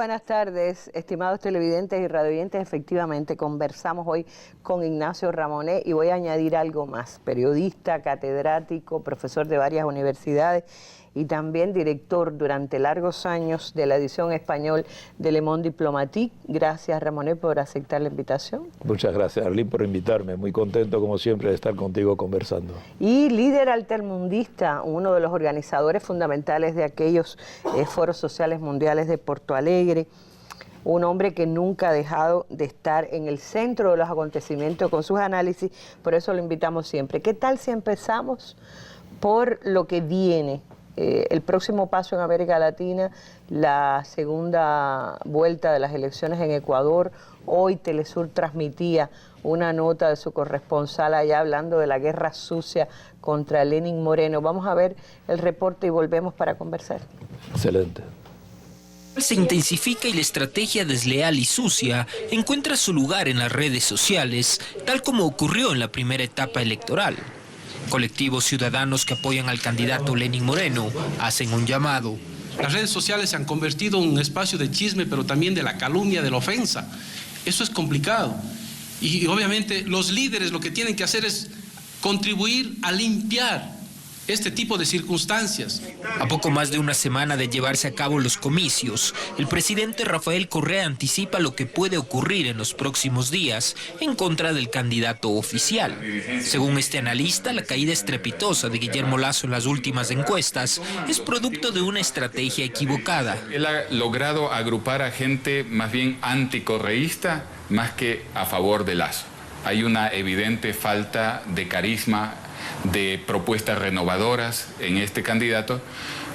buenas tardes, estimados televidentes y radioyentes. Efectivamente, conversamos hoy con Ignacio Ramonet y voy a añadir algo más. Periodista, catedrático, profesor de varias universidades y también director durante largos años de la edición español de Le Monde Diplomatique. Gracias, Ramonet, por aceptar la invitación. Muchas gracias, Arlene, por invitarme. Muy contento, como siempre, de estar contigo conversando. Y líder altermundista, uno de los organizadores fundamentales de aquellos foros sociales mundiales de Porto Alegre. Un hombre que nunca ha dejado de estar en el centro de los acontecimientos con sus análisis, por eso lo invitamos siempre. ¿Qué tal si empezamos por lo que viene? El próximo paso en América Latina, la segunda vuelta de las elecciones en Ecuador. Hoy Telesur transmitía una nota de su corresponsal allá hablando de la guerra sucia contra Lenín Moreno. Vamos a ver el reporte y volvemos para conversar. Excelente. Se intensifica y la estrategia desleal y sucia encuentra su lugar en las redes sociales, tal como ocurrió en la primera etapa electoral. Colectivos ciudadanos que apoyan al candidato Lenín Moreno hacen un llamado. Las redes sociales se han convertido en un espacio de chisme, pero también de la calumnia, de la ofensa. Eso es complicado. Y obviamente los líderes lo que tienen que hacer es contribuir a limpiar este tipo de circunstancias. A poco más de una semana de llevarse a cabo los comicios, el presidente Rafael Correa anticipa lo que puede ocurrir en los próximos días en contra del candidato oficial. Según este analista, la caída estrepitosa de Guillermo Lasso en las últimas encuestas es producto de una estrategia equivocada. Él ha logrado agrupar a gente más bien anticorreísta más que a favor de Lasso. Hay una evidente falta de carisma, de propuestas renovadoras en este candidato.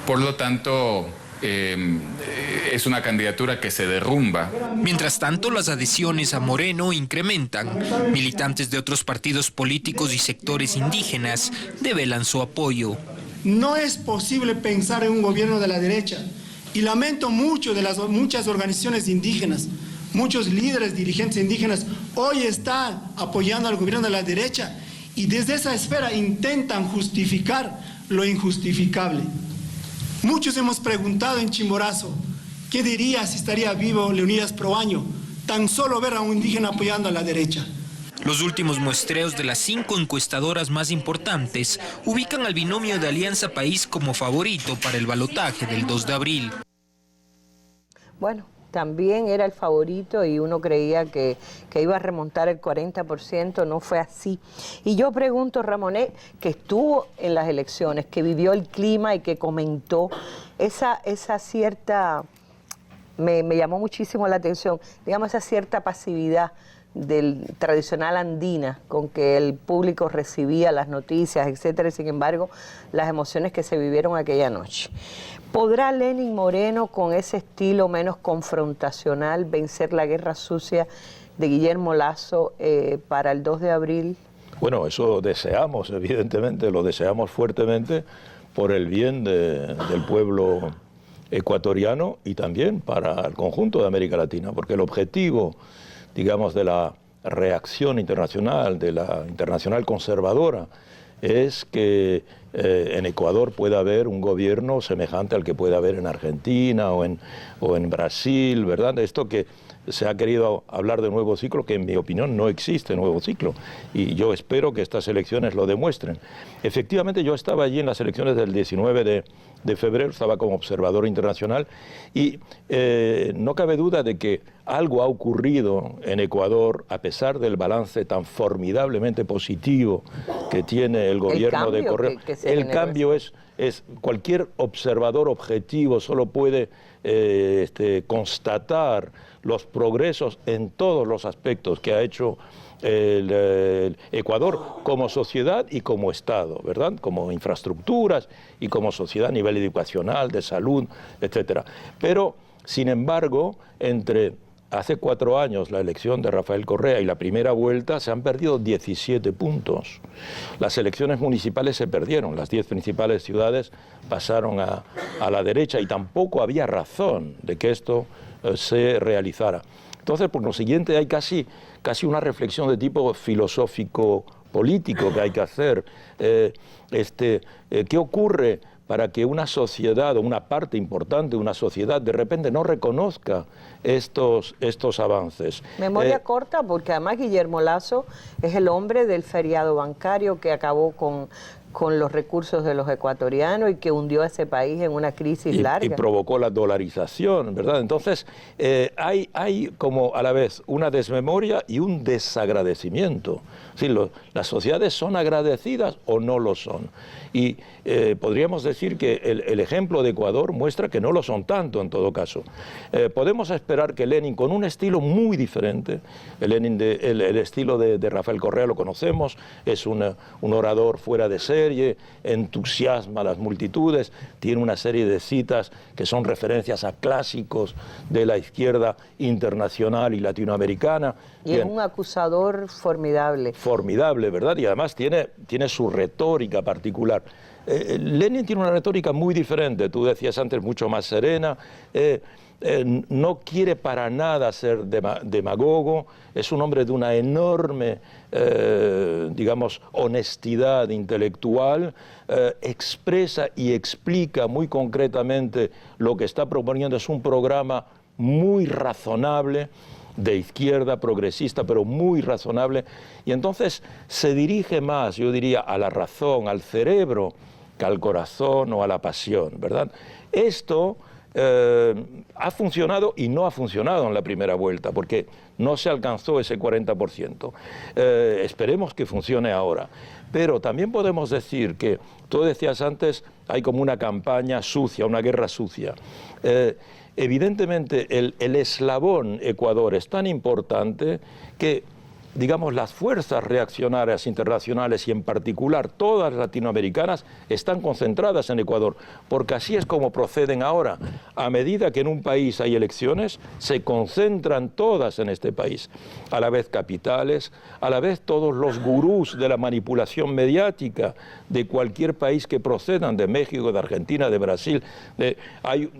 Por lo tanto, es una candidatura que se derrumba. Mientras tanto, las adhesiones a Moreno incrementan. Militantes de otros partidos políticos y sectores indígenas develan su apoyo. No es posible pensar en un gobierno de la derecha. Y lamento mucho de las muchas organizaciones indígenas, muchos líderes, dirigentes indígenas, hoy están apoyando al gobierno de la derecha y desde esa esfera intentan justificar lo injustificable. Muchos hemos preguntado en Chimborazo, ¿qué diría si estaría vivo Leonidas Proaño? Tan solo ver a un indígena apoyando a la derecha. Los últimos muestreos de las 5 encuestadoras más importantes ubican al binomio de Alianza País como favorito para el balotaje del 2 de abril. Bueno, también era el favorito y uno creía que iba a remontar el 40%, no fue así. Y yo pregunto, Ramonet, que estuvo en las elecciones, que vivió el clima y que comentó esa cierta, me llamó muchísimo la atención, digamos, esa cierta pasividad del tradicional andina con que el público recibía las noticias, etcétera, y sin embargo, las emociones que se vivieron aquella noche. ¿Podrá Lenín Moreno, con ese estilo menos confrontacional, vencer la guerra sucia de Guillermo Lasso para el 2 de abril? Bueno, eso deseamos, evidentemente, lo deseamos fuertemente por el bien del pueblo ecuatoriano y también para el conjunto de América Latina, porque el objetivo, digamos, de la reacción internacional, de la internacional conservadora, es que en Ecuador pueda haber un gobierno semejante al que puede haber en Argentina o en Brasil, ¿verdad? Esto que se ha querido hablar de nuevo ciclo, que en mi opinión no existe nuevo ciclo, y yo espero que estas elecciones lo demuestren. Efectivamente, yo estaba allí en las elecciones del 19 de febrero, estaba como observador internacional, y no cabe duda de que algo ha ocurrido en Ecuador, a pesar del balance tan formidablemente positivo que tiene el gobierno de Correa. El cambio es cualquier observador objetivo solo puede constatar los progresos en todos los aspectos que ha hecho el Ecuador como sociedad y como Estado, ¿verdad? Como infraestructuras y como sociedad a nivel educacional, de salud, etcétera. Pero, sin embargo, entre hace 4 años la elección de Rafael Correa y la primera vuelta se han perdido 17 puntos. Las elecciones municipales se perdieron, las 10 principales ciudades pasaron a la derecha y tampoco había razón de que esto se realizara. Entonces, por lo siguiente, hay casi una reflexión de tipo filosófico político que hay que hacer. ¿Qué ocurre para que una sociedad o una parte importante de una sociedad de repente no reconozca estos avances. Memoria corta, porque además Guillermo Lasso es el hombre del feriado bancario que acabó con los recursos de los ecuatorianos y que hundió a ese país en una crisis larga. Y provocó la dolarización, ¿verdad? Entonces, hay como a la vez una desmemoria y un desagradecimiento. Sí, las sociedades son agradecidas o no lo son. Y podríamos decir que el ejemplo de Ecuador muestra que no lo son tanto en todo caso. Podemos esperar que Lenin, con un estilo muy diferente, el estilo de Rafael Correa lo conocemos, es un orador fuera de serie, entusiasma a las multitudes, tiene una serie de citas que son referencias a clásicos de la izquierda internacional y latinoamericana. Y es un acusador formidable. Formidable, ¿verdad? Y además tiene su retórica particular. Lenin tiene una retórica muy diferente, tú decías antes, mucho más serena, no quiere para nada ser demagogo, es un hombre de una enorme, digamos, honestidad intelectual, expresa y explica muy concretamente lo que está proponiendo, es un programa muy razonable, de izquierda, progresista, pero muy razonable, y entonces se dirige más, yo diría, a la razón, al cerebro, que al corazón o a la pasión, ¿verdad? Esto ha funcionado y no ha funcionado en la primera vuelta, porque no se alcanzó ese 40%. Esperemos que funcione ahora. Pero también podemos decir que, tú decías antes, hay como una campaña sucia, una guerra sucia. Evidentemente el eslabón Ecuador es tan importante que, digamos, las fuerzas reaccionarias internacionales y en particular todas latinoamericanas están concentradas en Ecuador, porque así es como proceden ahora. A medida que en un país hay elecciones, se concentran todas en este país. A la vez capitales, a la vez todos los gurús de la manipulación mediática de cualquier país que procedan, de México, de Argentina, de Brasil. Hay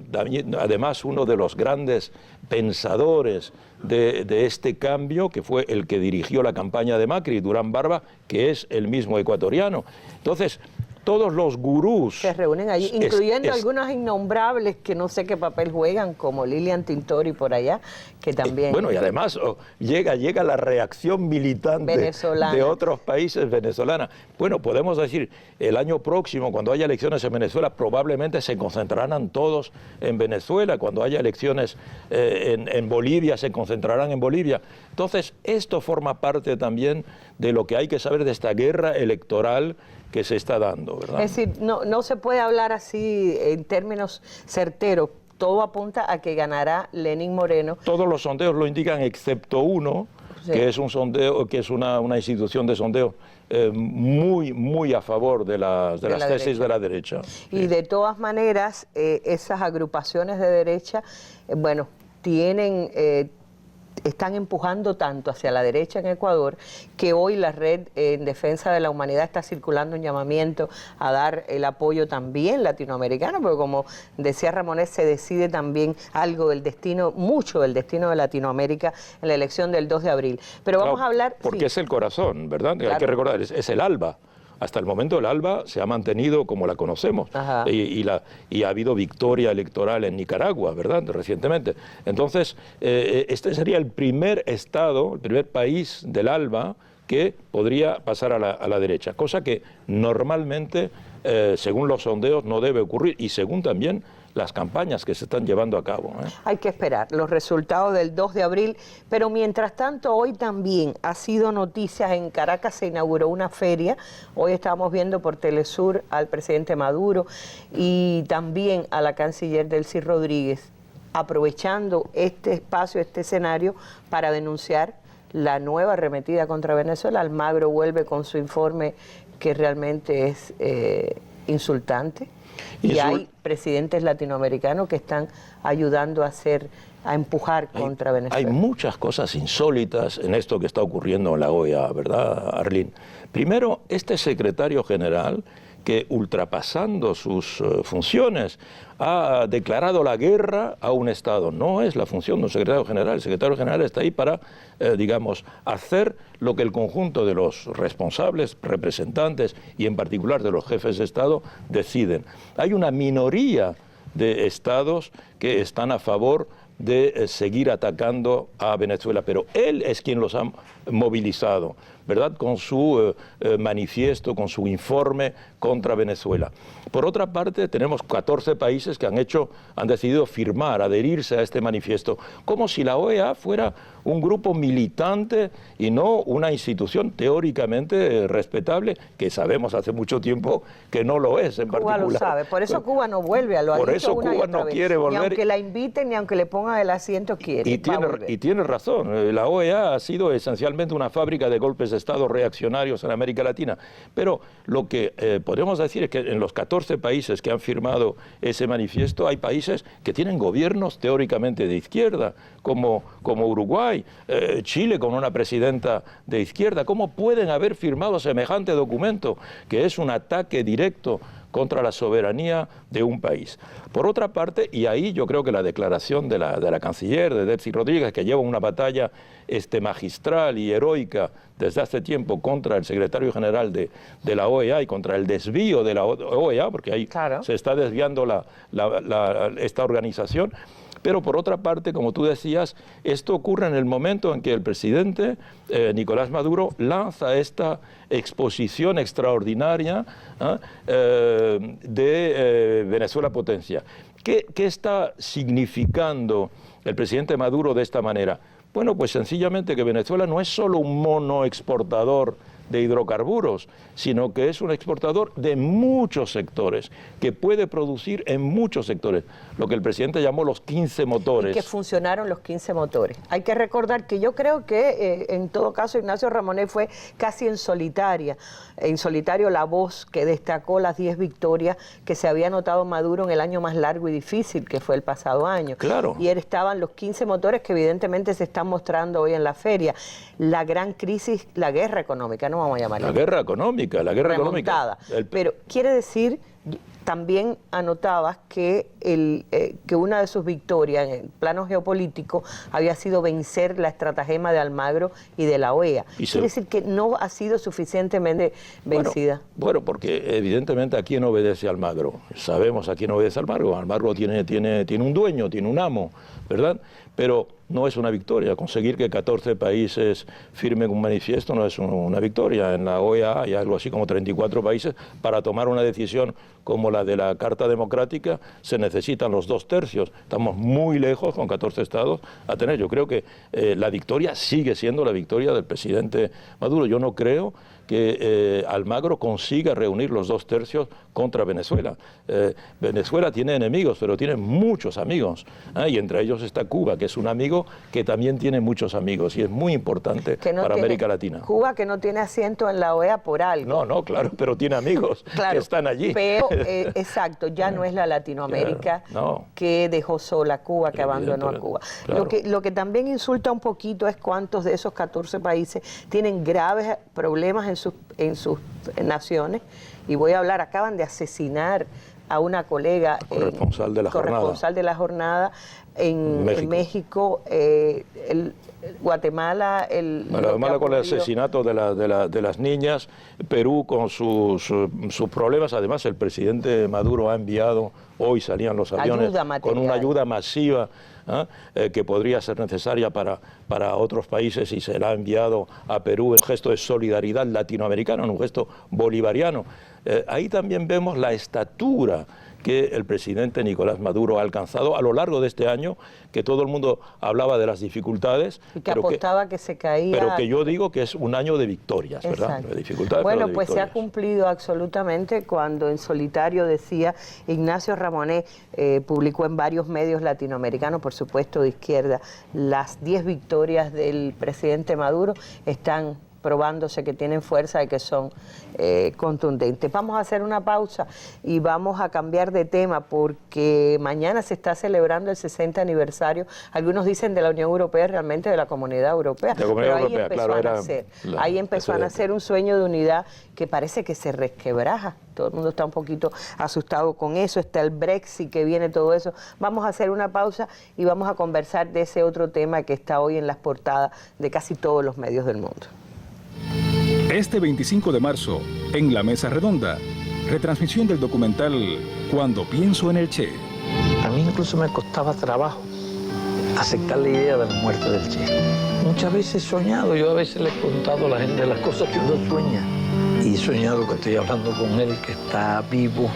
además uno de los grandes pensadores de este cambio, que fue el que dirigió la campaña de Macri, Durán Barba, que es el mismo ecuatoriano. Entonces, todos los gurús se reúnen allí, incluyendo algunos innombrables que no sé qué papel juegan, como Lilian Tintori por allá, que también... Bueno, y además llega la reacción militante venezolana, de otros países venezolana. Bueno, podemos decir, el año próximo, cuando haya elecciones en Venezuela, probablemente se concentrarán todos en Venezuela. Cuando haya elecciones en Bolivia, se concentrarán en Bolivia. Entonces, esto forma parte también de lo que hay que saber de esta guerra electoral que se está dando, ¿verdad? Es decir, no se puede hablar así en términos certeros. Todo apunta a que ganará Lenín Moreno. Todos los sondeos lo indican, excepto uno, sí, que es un sondeo, que es una institución de sondeo muy a favor de las tesis de la derecha. Y de todas maneras, esas agrupaciones de derecha, bueno, están empujando tanto hacia la derecha en Ecuador que hoy la Red en Defensa de la Humanidad está circulando un llamamiento a dar el apoyo también latinoamericano, porque como decía Ramonet, se decide también algo del destino, mucho del destino de Latinoamérica en la elección del 2 de abril. Pero vamos a hablar... Porque sí, es el corazón, ¿verdad? Claro. Hay que recordar, es el ALBA. Hasta el momento el ALBA se ha mantenido como la conocemos y ha habido victoria electoral en Nicaragua, ¿verdad?, recientemente. Entonces, este sería el primer estado, el primer país del ALBA que podría pasar a la derecha, cosa que normalmente, según los sondeos, no debe ocurrir y según también las campañas que se están llevando a cabo. Hay que esperar los resultados del 2 de abril, pero mientras tanto hoy también ha sido noticia, en Caracas se inauguró una feria, hoy estábamos viendo por Telesur al presidente Maduro y también a la canciller Delcy Rodríguez, aprovechando este espacio, este escenario para denunciar la nueva arremetida contra Venezuela. Almagro vuelve con su informe que realmente es insultante. Y hay presidentes latinoamericanos que están ayudando a empujar contra Venezuela. Hay muchas cosas insólitas en esto que está ocurriendo en la OEA, ¿verdad, Arlene? Primero, este secretario general, que, ultrapasando sus funciones, ha declarado la guerra a un Estado. No es la función de un secretario general. El secretario general está ahí para, digamos, hacer lo que el conjunto de los responsables, representantes y en particular de los jefes de Estado deciden. Hay una minoría de estados que están a favor de seguir atacando a Venezuela, pero él es quien los ha movilizado, ¿verdad?, con su manifiesto, con su informe contra Venezuela. Por otra parte, tenemos 14 países que han decidido firmar, adherirse a este manifiesto, como si la OEA fuera un grupo militante y no una institución teóricamente respetable, que sabemos hace mucho tiempo que no lo es en particular. Cuba lo sabe, por eso Cuba no vuelve a lo Por eso Cuba no quiere volver. Ni aunque la inviten, ni aunque le pongan el asiento, quiere. Y tiene razón, la OEA ha sido esencialmente una fábrica de golpes de Estado reaccionarios en América Latina, pero lo que podemos decir es que en los 14 países que han firmado ese manifiesto hay países que tienen gobiernos teóricamente de izquierda, como Uruguay, Chile con una presidenta de izquierda. ¿Cómo pueden haber firmado semejante documento que es un ataque directo contra la soberanía de un país? Por otra parte, y ahí yo creo que la declaración de la canciller, de Delcy Rodríguez, que lleva una batalla magistral y heroica desde hace tiempo contra el secretario general de la OEA y contra el desvío de la OEA, porque ahí se está desviando esta organización. Pero por otra parte, como tú decías, esto ocurre en el momento en que el presidente Nicolás Maduro lanza esta exposición extraordinaria de Venezuela potencia. ¿Qué está significando el presidente Maduro de esta manera? Bueno, pues sencillamente que Venezuela no es solo un mono exportador de hidrocarburos, sino que es un exportador de muchos sectores, que puede producir en muchos sectores, lo que el presidente llamó los 15 motores. Y que funcionaron los 15 motores. Hay que recordar que yo creo que en todo caso Ignacio Ramonet fue casi en solitario la voz que destacó las 10 victorias que se había anotado Maduro en el año más largo y difícil, que fue el pasado año. Claro. Y estaban los 15 motores que evidentemente se están mostrando hoy en la feria. La gran crisis, la guerra económica, no vamos a llamarla. La guerra económica, la guerra remontada. económica. Pero quiere decir, también anotabas que una de sus victorias en el plano geopolítico había sido vencer la estratagema de Almagro y de la OEA. Quiere decir que no ha sido suficientemente vencida. Bueno, porque evidentemente ¿a quién obedece Almagro? Sabemos a quién obedece Almagro. Almagro tiene un dueño, tiene un amo, ¿verdad? Pero no es una victoria. Conseguir que 14 países firmen un manifiesto no es una victoria. En la OEA hay algo así como 34 países. Para tomar una decisión como la de la Carta Democrática se necesitan los 2/3. Estamos muy lejos, con 14 estados, a tener. Yo creo que la victoria sigue siendo la victoria del presidente Maduro. Yo no creo que Almagro consiga reunir los 2/3 contra Venezuela. Venezuela tiene enemigos, pero tiene muchos amigos, y entre ellos está Cuba, que es un amigo que también tiene muchos amigos, y es muy importante para América Latina. Cuba que no tiene asiento en la OEA por algo. No, claro, pero tiene amigos que están allí. Pero, exacto, ya no es la Latinoamérica que dejó sola a Cuba, que abandonó a Cuba. Claro. Lo que también insulta un poquito es cuántos de esos 14 países tienen graves problemas en sus naciones, y voy a hablar, acaban de asesinar a una colega corresponsal de la jornada en México, Guatemala con el asesinato de las niñas, Perú con sus problemas. Además, el presidente Maduro ha enviado, hoy salían los aviones con una ayuda masiva que podría ser necesaria para otros países, y se la ha enviado a Perú en gesto de solidaridad latinoamericana, en un gesto bolivariano. Ahí también vemos la estatura que el presidente Nicolás Maduro ha alcanzado a lo largo de este año, que todo el mundo hablaba de las dificultades. Y que apostaba que se caía. Pero que yo digo que es un año de victorias, ¿verdad? De dificultades, bueno, de pues victorias. se ha cumplido absolutamente cuando en solitario decía Ignacio Ramonet, publicó en varios medios latinoamericanos, por supuesto de izquierda, las 10 victorias del presidente Maduro están probándose que tienen fuerza y que son contundentes. Vamos a hacer una pausa y vamos a cambiar de tema porque mañana se está celebrando el 60 aniversario, algunos dicen de la Unión Europea, realmente de la Comunidad Europea, pero ahí empezó a nacer un sueño de unidad que parece que se resquebraja. Todo el mundo está un poquito asustado con eso, está el Brexit que viene, todo eso. Vamos a hacer una pausa y vamos a conversar de ese otro tema que está hoy en las portadas de casi todos los medios del mundo. Este 25 de marzo, en La Mesa Redonda, retransmisión del documental Cuando pienso en el Che. A mí incluso me costaba trabajo aceptar la idea de la muerte del Che. Muchas veces he soñado, yo a veces le he contado a la gente las cosas que uno sueña. Y he soñado que estoy hablando con él, que está vivo.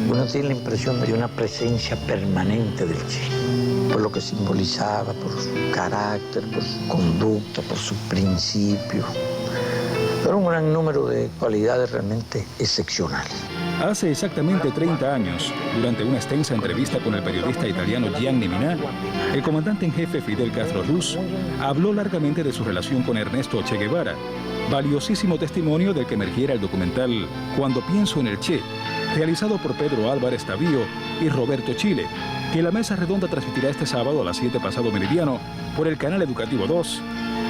Uno tiene la impresión de una presencia permanente del Che, por lo que simbolizaba, por su carácter, por su conducta, por sus principios. Era un gran número de cualidades realmente excepcionales. Hace exactamente 30 años, durante una extensa entrevista con el periodista italiano Gianni Minà, el comandante en jefe Fidel Castro Ruz habló largamente de su relación con Ernesto Che Guevara, valiosísimo testimonio del que emergiera el documental Cuando pienso en el Che, realizado por Pedro Álvarez Tavío y Roberto Chile, que La Mesa Redonda transmitirá este sábado a las 7 pasado meridiano por el canal Educativo 2,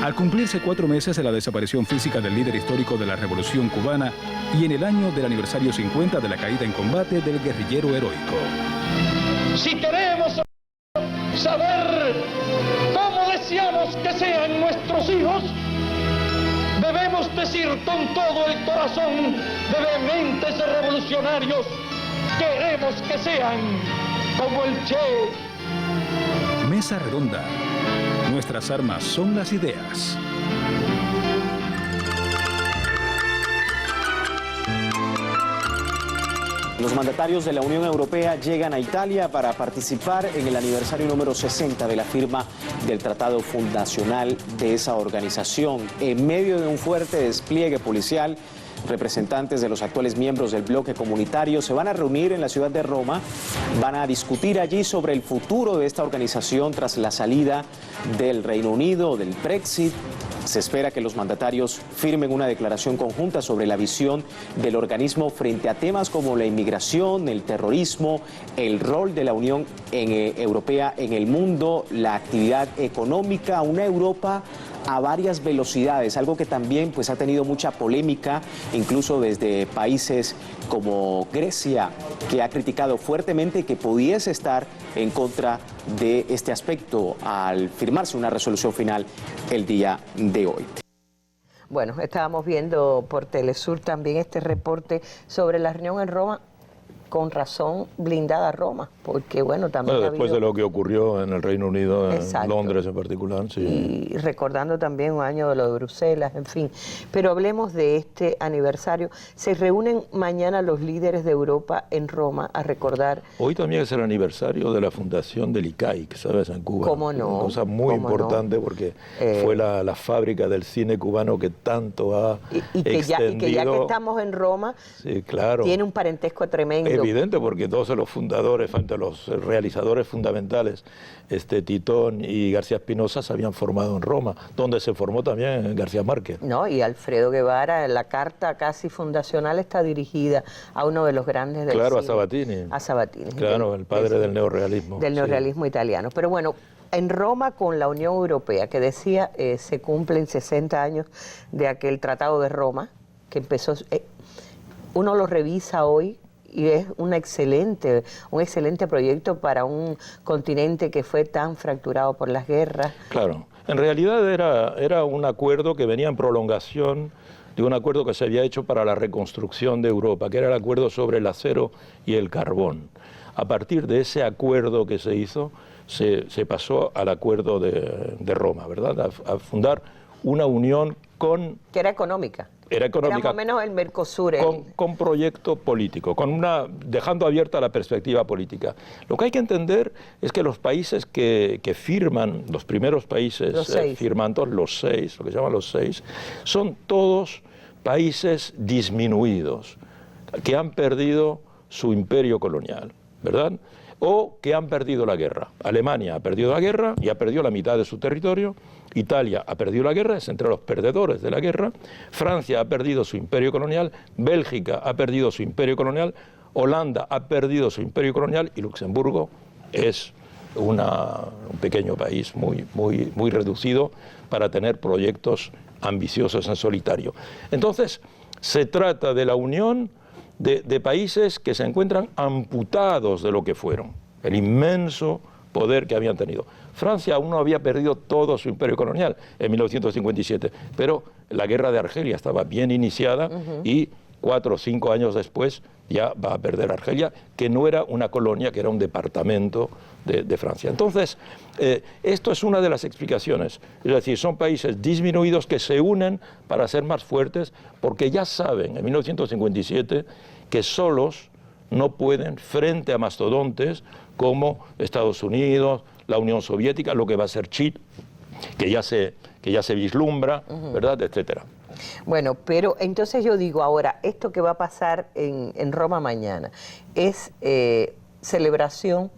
al cumplirse 4 meses de la desaparición física del líder histórico de la Revolución Cubana y en el año del aniversario 50 de la caída en combate del guerrillero heroico. Si queremos saber cómo deseamos que sean nuestros hijos, debemos decir con todo el corazón de vehementes revolucionarios, queremos que sean como el Che. Mesa Redonda. Nuestras armas son las ideas. Los mandatarios de la Unión Europea llegan a Italia para participar en el aniversario número 60 de la firma del tratado fundacional de esa organización. En medio de un fuerte despliegue policial, representantes de los actuales miembros del bloque comunitario se van a reunir en la ciudad de Roma, van a discutir allí sobre el futuro de esta organización tras la salida del Reino Unido, del Brexit. Se espera que los mandatarios firmen una declaración conjunta sobre la visión del organismo frente a temas como la inmigración, el terrorismo, el rol de la Unión Europea en el mundo, la actividad económica, una Europa a varias velocidades, algo que también pues ha tenido mucha polémica, incluso desde países como Grecia, que ha criticado fuertemente que pudiese estar en contra de este aspecto al firmarse una resolución final el día de hoy. Bueno, estábamos viendo por Telesur también este reporte sobre la reunión en Roma. Con razón blindada Roma, porque bueno, también después de lo que ocurrió en el Reino Unido, exacto, en Londres en particular, sí. Y recordando también un año de lo de Bruselas, en fin. Pero hablemos de este aniversario. Se reúnen mañana los líderes de Europa en Roma a recordar... Hoy también es el aniversario de la fundación del ICAIC, ¿sabes? En Cuba. ¿Cómo no? Una cosa muy importante, porque fue la fábrica del cine cubano que tanto ha extendido. Y que ya que estamos en Roma, sí, claro, tiene un parentesco tremendo. Evidente, porque todos los fundadores, frente a los realizadores fundamentales, Titón y García Espinosa, se habían formado en Roma, donde se formó también García Márquez. No, y Alfredo Guevara, la carta casi fundacional está dirigida a uno de los grandes del Claro, cine. a Sabatini. A Sabatini. Claro, el padre del neorrealismo. Del neorrealismo italiano. Pero bueno, en Roma con la Unión Europea, que decía, se cumplen 60 años de aquel Tratado de Roma, que empezó, uno lo revisa hoy, y es un excelente proyecto para un continente que fue tan fracturado por las guerras. Claro, en realidad era un acuerdo que venía en prolongación de un acuerdo que se había hecho para la reconstrucción de Europa, que era el acuerdo sobre el acero y el carbón. A partir de ese acuerdo que se hizo, se pasó al acuerdo de Roma, ¿verdad? A fundar una unión con... Que era económica. Era económica. Era más o menos el Mercosur. Con proyecto político, dejando abierta la perspectiva política. Lo que hay que entender es que los países que firman, los primeros países firmantes, los seis, lo que se llaman los seis, son todos países disminuidos, que han perdido su imperio colonial, ¿verdad? O que han perdido la guerra. Alemania ha perdido la guerra y ha perdido la mitad de su territorio. Italia ha perdido la guerra, es entre los perdedores de la guerra. Francia ha perdido su imperio colonial, Bélgica ha perdido su imperio colonial, Holanda ha perdido su imperio colonial y Luxemburgo es un pequeño país muy reducido para tener proyectos ambiciosos en solitario. Entonces, se trata de la unión de países que se encuentran amputados de lo que fueron, el inmenso poder que habían tenido. Francia aún no había perdido todo su imperio colonial en 1957, pero la guerra de Argelia estaba bien iniciada y 4 o 5 años después ya va a perder Argelia, que no era una colonia, que era un departamento de Francia. Entonces, esto es una de las explicaciones. Es decir, son países disminuidos que se unen para ser más fuertes, porque ya saben, en 1957, que solos no pueden, frente a mastodontes como Estados Unidos, la Unión Soviética, lo que va a ser Chile, que ya se vislumbra, ¿verdad?, etcétera. Bueno, pero entonces yo digo ahora, esto que va a pasar en Roma mañana, ¿es celebración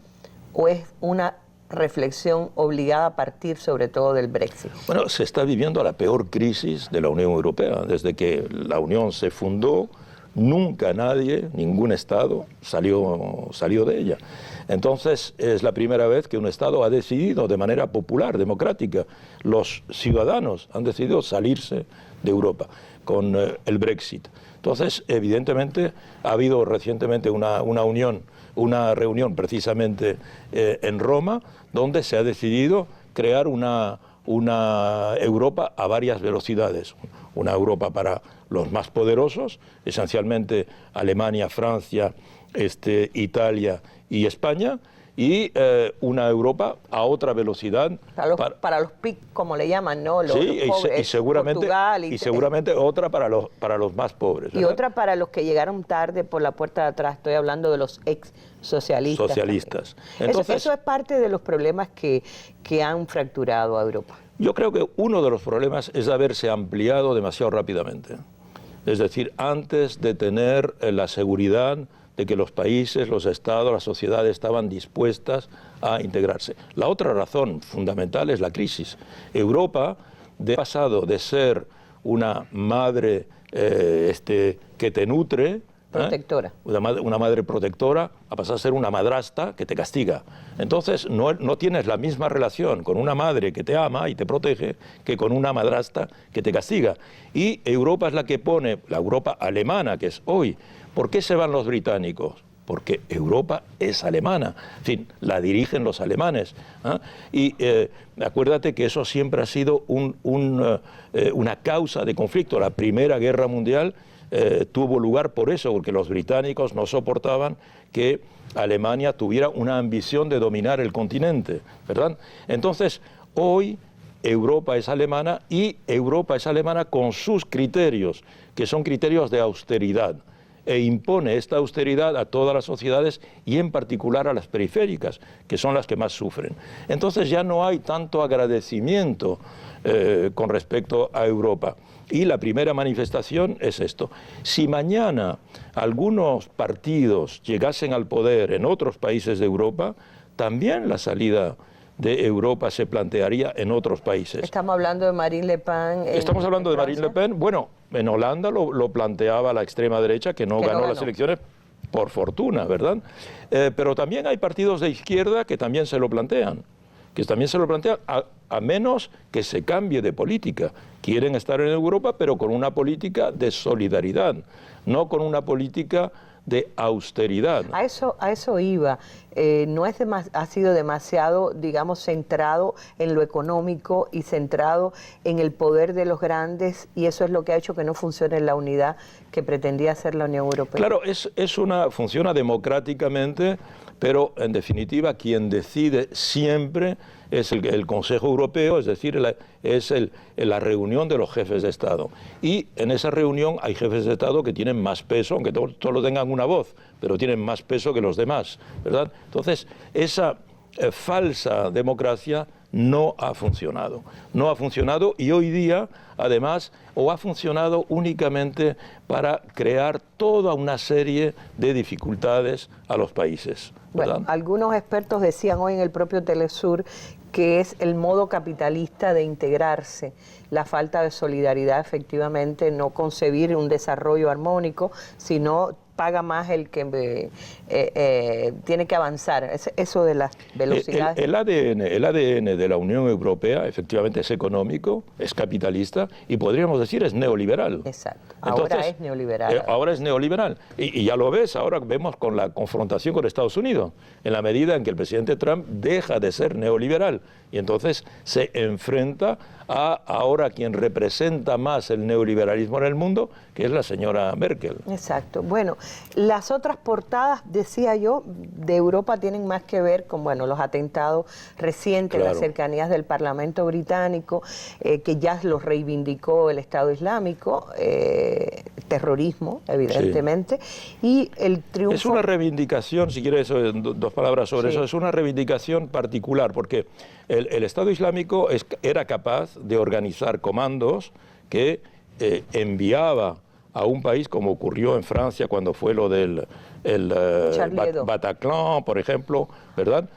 o es una reflexión obligada a partir sobre todo del Brexit? Bueno, se está viviendo la peor crisis de la Unión Europea. Desde que la Unión se fundó, nunca nadie, ningún Estado salió de ella. Entonces, es la primera vez que un Estado ha decidido de manera popular, democrática. Los ciudadanos han decidido salirse de Europa con el Brexit. Entonces, evidentemente, ha habido recientemente una reunión precisamente en Roma, donde se ha decidido crear una Europa a varias velocidades. Una Europa para los más poderosos, esencialmente Alemania, Francia, Italia y España, y una Europa a otra velocidad. Para los PIC, como le llaman, ¿no? Los pobres, y seguramente, Portugal, y seguramente otra para los más pobres, ¿verdad? Y otra para los que llegaron tarde por la puerta de atrás. Estoy hablando de los ex-socialistas. Entonces, eso es parte de los problemas que han fracturado a Europa. Yo creo que uno de los problemas es haberse ampliado demasiado rápidamente. Es decir, antes de tener la seguridad de que los países, los estados, las sociedades estaban dispuestas a integrarse. La otra razón fundamental es la crisis. Europa ha pasado de ser una madre que te nutre, protectora, una madre protectora, a pasar a ser una madrastra que te castiga. Entonces no tienes la misma relación con una madre que te ama y te protege que con una madrastra que te castiga. Y Europa es la que pone, la Europa alemana que es hoy. ¿Por qué se van los británicos? Porque Europa es alemana, en fin, la dirigen los alemanes. Y acuérdate que eso siempre ha sido una causa de conflicto. La Primera Guerra Mundial tuvo lugar por eso, porque los británicos no soportaban que Alemania tuviera una ambición de dominar el continente, ¿verdad? Entonces, hoy Europa es alemana, y Europa es alemana con sus criterios, que son criterios de austeridad, e impone esta austeridad a todas las sociedades y en particular a las periféricas, que son las que más sufren. Entonces ya no hay tanto agradecimiento con respecto a Europa. Y la primera manifestación es esto. Si mañana algunos partidos llegasen al poder en otros países de Europa, también la salida de Europa se plantearía en otros países. Estamos hablando de Marine Le Pen. Estamos hablando de Marine Le Pen. Bueno, en Holanda lo planteaba la extrema derecha, que no ganó las elecciones por fortuna, ¿verdad? Pero también hay partidos de izquierda que también se lo plantean. A menos que se cambie de política. Quieren estar en Europa, pero con una política de solidaridad, no con una política de austeridad. A eso iba. No ha sido demasiado, digamos, centrado en lo económico y centrado en el poder de los grandes, y eso es lo que ha hecho que no funcione la unidad que pretendía hacer la Unión Europea. Claro, funciona democráticamente, pero en definitiva quien decide siempre es el Consejo Europeo, es decir, es la reunión de los jefes de Estado. Y en esa reunión hay jefes de Estado que tienen más peso, aunque solo tengan una voz, pero tienen más peso que los demás, ¿verdad? Entonces, esa falsa democracia no ha funcionado. No ha funcionado, y hoy día, además, ha funcionado únicamente para crear toda una serie de dificultades a los países, ¿verdad? Bueno, algunos expertos decían hoy en el propio Telesur que es el modo capitalista de integrarse, la falta de solidaridad, efectivamente, no concebir un desarrollo armónico, sino paga más el que tiene que avanzar. Eso de las velocidades. El ADN de la Unión Europea efectivamente es económico, es capitalista y podríamos decir es neoliberal. Exacto. Entonces, ahora es neoliberal. Ahora es neoliberal. Y ya lo ves, ahora vemos con la confrontación con Estados Unidos, en la medida en que el presidente Trump deja de ser neoliberal y entonces se enfrenta a ahora quien representa más el neoliberalismo en el mundo, que es la señora Merkel. Exacto. Bueno, las otras portadas, decía yo, de Europa tienen más que ver con, bueno, los atentados recientes, Claro. las cercanías del Parlamento británico, que ya los reivindicó el Estado Islámico, terrorismo, evidentemente, y el triunfo... Es una reivindicación, si quieres dos palabras sobre eso, es una reivindicación particular, porque el Estado Islámico era capaz de organizar comandos que enviaba a un país, como ocurrió en Francia cuando fue lo del Bataclan, por ejemplo, ¿verdad?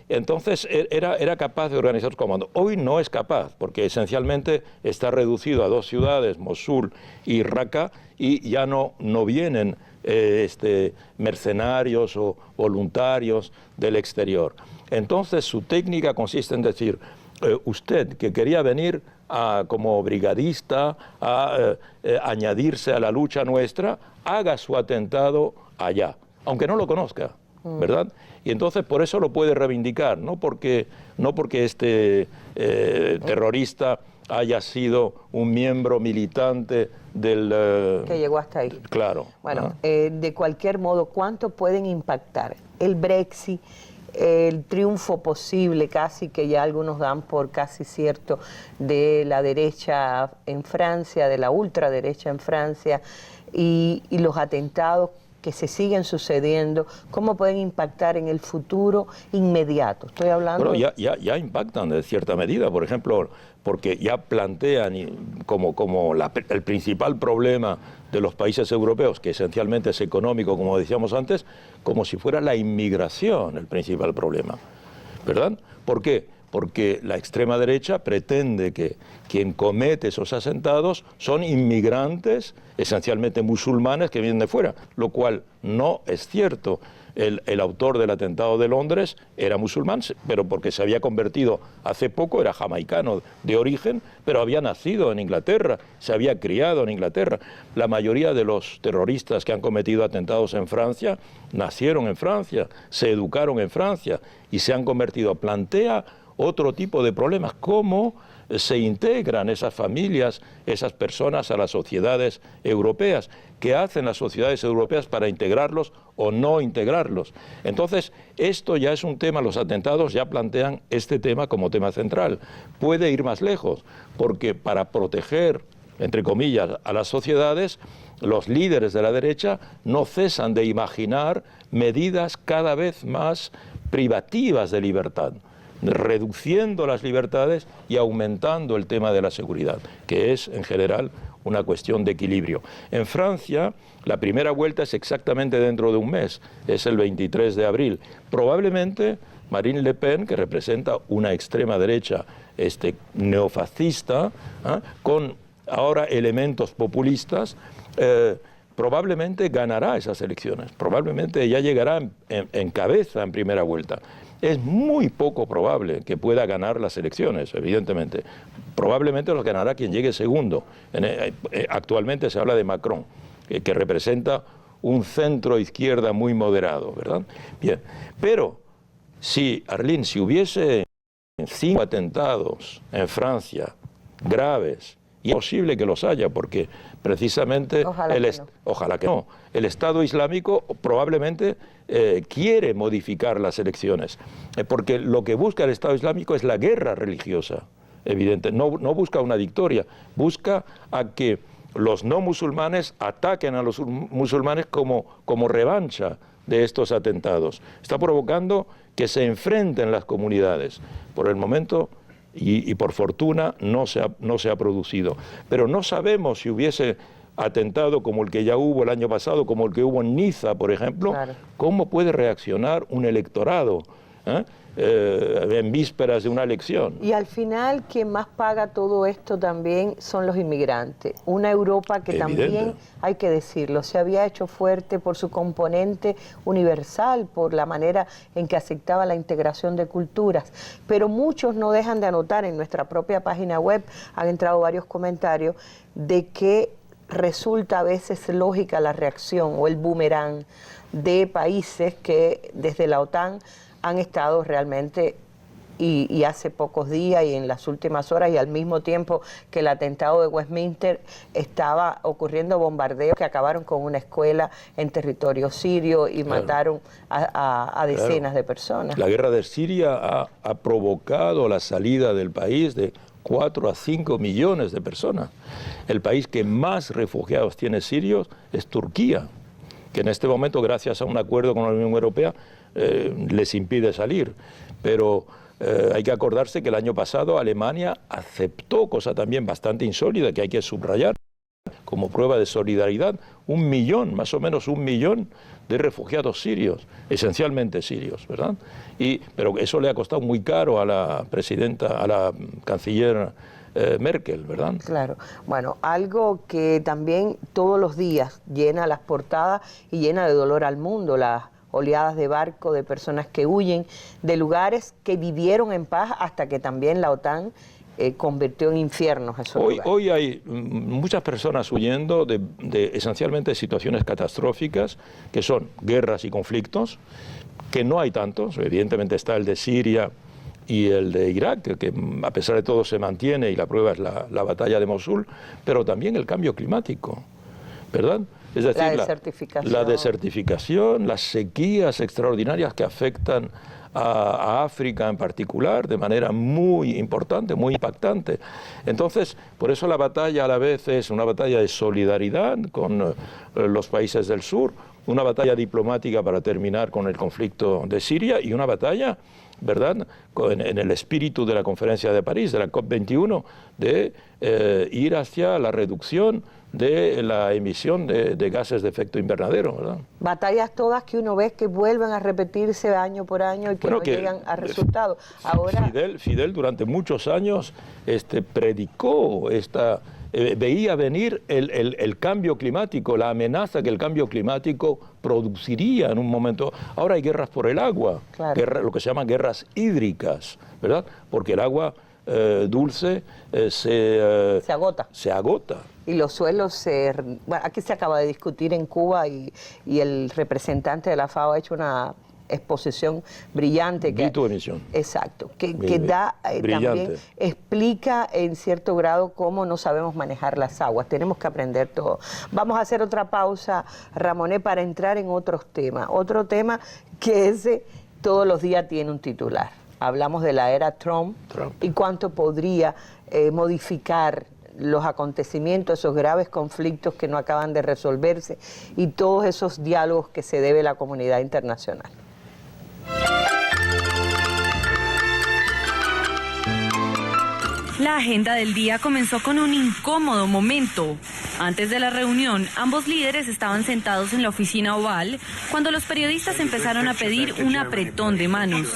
Entonces era capaz de organizar comandos. Hoy no es capaz, porque esencialmente está reducido a 2 ciudades, Mosul y Raqqa, y ya no vienen mercenarios o voluntarios del exterior. Entonces su técnica consiste en decir, usted que quería venir como brigadista a añadirse a la lucha nuestra, haga su atentado allá, aunque no lo conozca, ¿verdad? Y entonces por eso lo puede reivindicar, no porque este terrorista haya sido un miembro militante del... que llegó hasta ahí. Claro. Bueno, de cualquier modo, ¿cuánto pueden impactar el Brexit, el triunfo posible, casi que ya algunos dan por casi cierto, de la derecha en Francia, de la ultraderecha en Francia, y los atentados que se siguen sucediendo, cómo pueden impactar en el futuro inmediato? Estoy hablando... Bueno, ya impactan de cierta medida, por ejemplo, porque ya plantean como el principal problema de los países europeos, que esencialmente es económico, como decíamos antes, como si fuera la inmigración el principal problema, ¿verdad? ¿Por qué? Porque la extrema derecha pretende que quien comete esos atentados son inmigrantes, esencialmente musulmanes, que vienen de fuera, lo cual no es cierto. El autor del atentado de Londres era musulmán, pero porque se había convertido hace poco, era jamaicano de origen, pero había nacido en Inglaterra, se había criado en Inglaterra. La mayoría de los terroristas que han cometido atentados en Francia nacieron en Francia, se educaron en Francia y se han convertido. Plantea otro tipo de problemas, cómo se integran esas familias, esas personas a las sociedades europeas, qué hacen las sociedades europeas para integrarlos o no integrarlos. Entonces, esto ya es un tema, los atentados ya plantean este tema como tema central. Puede ir más lejos, porque para proteger, entre comillas, a las sociedades, los líderes de la derecha no cesan de imaginar medidas cada vez más privativas de libertad, reduciendo las libertades y aumentando el tema de la seguridad, que es en general una cuestión de equilibrio. En Francia, la primera vuelta es exactamente dentro de un mes, es el 23 de abril. Probablemente Marine Le Pen, que representa una extrema derecha neofascista, con ahora elementos populistas, probablemente ganará esas elecciones, probablemente ya llegará en cabeza en primera vuelta. Es muy poco probable que pueda ganar las elecciones, evidentemente. Probablemente los ganará quien llegue segundo. Actualmente se habla de Macron, que representa un centro izquierda muy moderado, ¿verdad? Bien, pero si hubiese 5 atentados en Francia graves, y es posible que los haya, porque precisamente ojalá que no. El Estado Islámico probablemente quiere modificar las elecciones, porque lo que busca el Estado Islámico es la guerra religiosa, evidente. No busca una victoria, busca a que los no musulmanes ataquen a los musulmanes como revancha de estos atentados. Está provocando que se enfrenten las comunidades. Por el momento, y por fortuna, no se ha producido. Pero no sabemos si hubiese atentado como el que ya hubo el año pasado, como el que hubo en Niza, por ejemplo, claro, cómo puede reaccionar un electorado en vísperas de una elección. Y al final, quien más paga todo esto también son los inmigrantes. Una Europa que también, hay que decirlo, se había hecho fuerte por su componente universal, por la manera en que aceptaba la integración de culturas. Pero muchos no dejan de anotar, en nuestra propia página web han entrado varios comentarios, de que resulta a veces lógica la reacción o el boomerang de países que desde la OTAN han estado realmente, y hace pocos días y en las últimas horas, y al mismo tiempo que el atentado de Westminster, estaba ocurriendo bombardeos que acabaron con una escuela en territorio sirio y mataron a decenas de personas. La guerra de Siria ha provocado la salida del país de 4 a 5 millones de personas. El país que más refugiados tiene sirios es Turquía, que en este momento, gracias a un acuerdo con la Unión Europea, les impide salir. Pero hay que acordarse que el año pasado Alemania aceptó, cosa también bastante insólita que hay que subrayar, como prueba de solidaridad, 1 millón, más o menos 1 millón de refugiados sirios, esencialmente sirios, ¿verdad? Pero eso le ha costado muy caro a la presidenta, a la canciller Merkel, ¿verdad? Claro. Bueno, algo que también todos los días llena las portadas y llena de dolor al mundo, las oleadas de barco de personas que huyen de lugares que vivieron en paz hasta que también la OTAN convirtió en infiernos esos lugares. Hoy hay muchas personas huyendo de esencialmente situaciones catastróficas, que son guerras y conflictos, que no hay tantos. Evidentemente está el de Siria y el de Irak, que a pesar de todo se mantiene, y la prueba es la batalla de Mosul, pero también el cambio climático, ¿verdad? Es decir, la desertificación, las sequías extraordinarias que afectan a África en particular de manera muy importante, muy impactante. Entonces, por eso la batalla a la vez es una batalla de solidaridad con los países del sur, una batalla diplomática para terminar con el conflicto de Siria y una batalla, ¿verdad?, en el espíritu de la Conferencia de París, de la COP21, de ir hacia la reducción de la emisión de gases de efecto invernadero, ¿verdad? Batallas todas que uno ve que vuelven a repetirse año por año y que no llegan a resultados. Ahora, Fidel durante muchos años predicó veía venir el cambio climático, la amenaza que el cambio climático produciría en un momento. Ahora hay guerras por el agua, lo que se llaman guerras hídricas, ¿verdad? Porque el agua dulce se agota. Y los suelos, bueno, aquí se acaba de discutir en Cuba y el representante de la FAO ha hecho una exposición brillante. Exacto, que da también explica en cierto grado cómo no sabemos manejar las aguas. Tenemos que aprender todo. Vamos a hacer otra pausa, Ramonet, para entrar en otros temas. Otro tema que todos los días tiene un titular. Hablamos de la era Trump. Y cuánto podría modificar los acontecimientos, esos graves conflictos que no acaban de resolverse y todos esos diálogos que se debe a la comunidad internacional. La agenda del día comenzó con un incómodo momento. Antes de la reunión, ambos líderes estaban sentados en la oficina oval cuando los periodistas empezaron a pedir un apretón de manos.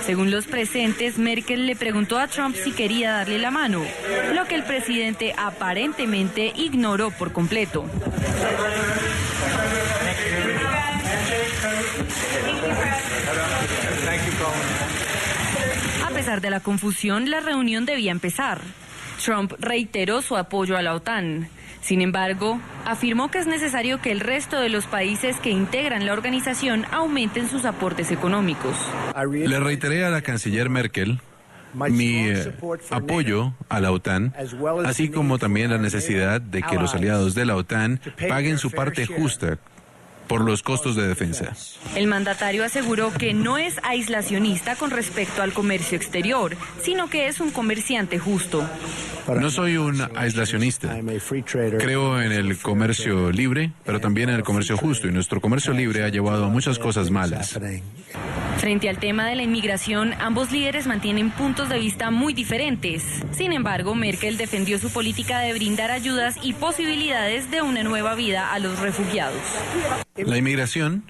Según los presentes, Merkel le preguntó a Trump si quería darle la mano, lo que el presidente aparentemente ignoró por completo. A pesar de la confusión, la reunión debía empezar. Trump reiteró su apoyo a la OTAN. Sin embargo, afirmó que es necesario que el resto de los países que integran la organización aumenten sus aportes económicos. Le reiteré a la canciller Merkel mi apoyo a la OTAN, así como también la necesidad de que los aliados de la OTAN paguen su parte justa por los costos de defensa. El mandatario aseguró que no es aislacionista con respecto al comercio exterior, sino que es un comerciante justo. No soy un aislacionista. Creo en el comercio libre, pero también en el comercio justo, y nuestro comercio libre ha llevado a muchas cosas malas. Frente al tema de la inmigración, ambos líderes mantienen puntos de vista muy diferentes. Sin embargo, Merkel defendió su política de brindar ayudas y posibilidades de una nueva vida a los refugiados. La inmigración